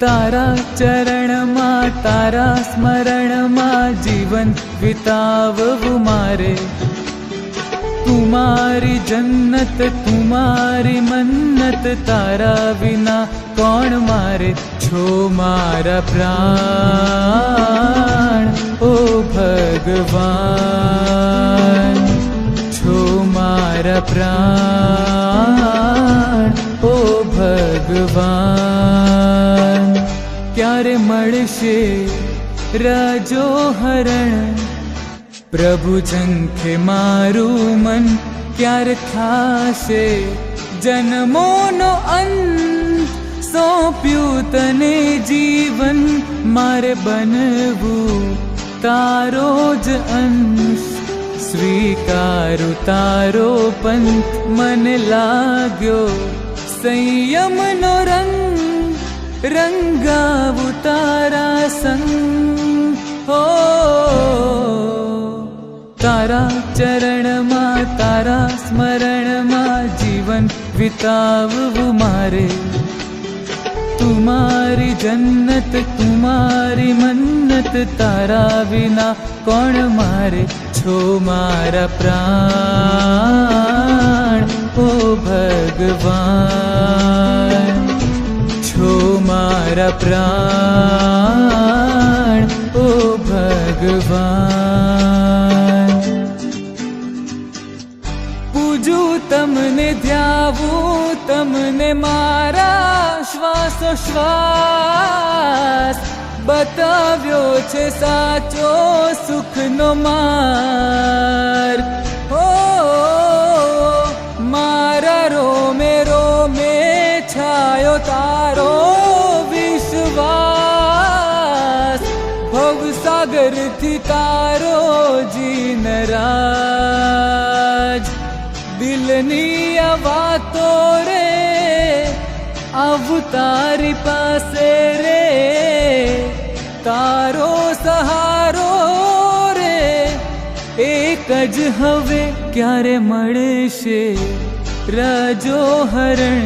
तारा चरण मां तारा स्मरण मां जीवन विताववु मारे। तुम्हारी जन्नत तुम्हारी मन्नत तारा विना कौन मारे। छो मारा प्राण ओ भगवान, छो मारा प्राण ओ भगवान। क्यारे मळशे राजो हरण प्रभु झंखे मारू मन। क्यारे थाशे जन्मोनो अंत सोंप्यु तने जीवन। मारे बनवू तारो ज अंश स्वीकारु तारो पंथ। मन लाग्यो संयमनो रंग रंगावू तारा संग। हो तारा चरण मां तारा स्मरण मां जीवन विताववु मारे। तुम्हारी जन्नत तुम्हारी मन्नत तारा विना कौन मारे। छो मारा प्राण ओ भगवान, छो मारा प्राण ओ भगवान। पूजू तमने ध्यावू तमने मारा श्वासोश्वास। बताव्यो छे साचो सुखनो मार्ग। हो मारा रोमे रोमे छायो तारो विश्वास। भवसागर थी तारो जीनराज। दिलनी आ वातो रे आवू तारी पासे रे। तारो सहारो रे एक ज हवे। क्यारे मळशे राजो हरण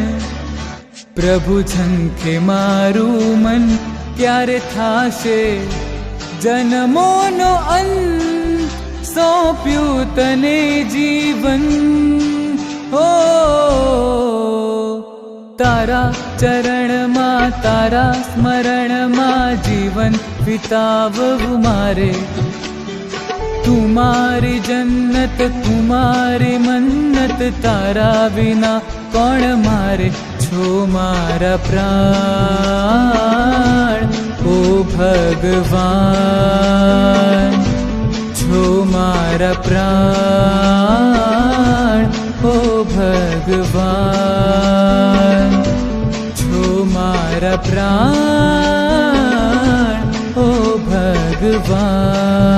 प्रभु झंखे मारू मन। क्यारे थाशे जन्मोनो अंत सोंप्यु तने जीवन। हो तारा चरण मां तारा स्मरण मां जीवन विताववु मारे। तुम्हारी जन्नत तुम्हारी मन्नत तारा विना कौन मारे। छो मारा प्राण ओ भगवान, छो मारा प्राण ओ भगवान, छो मारा प्राण ओ भगवान।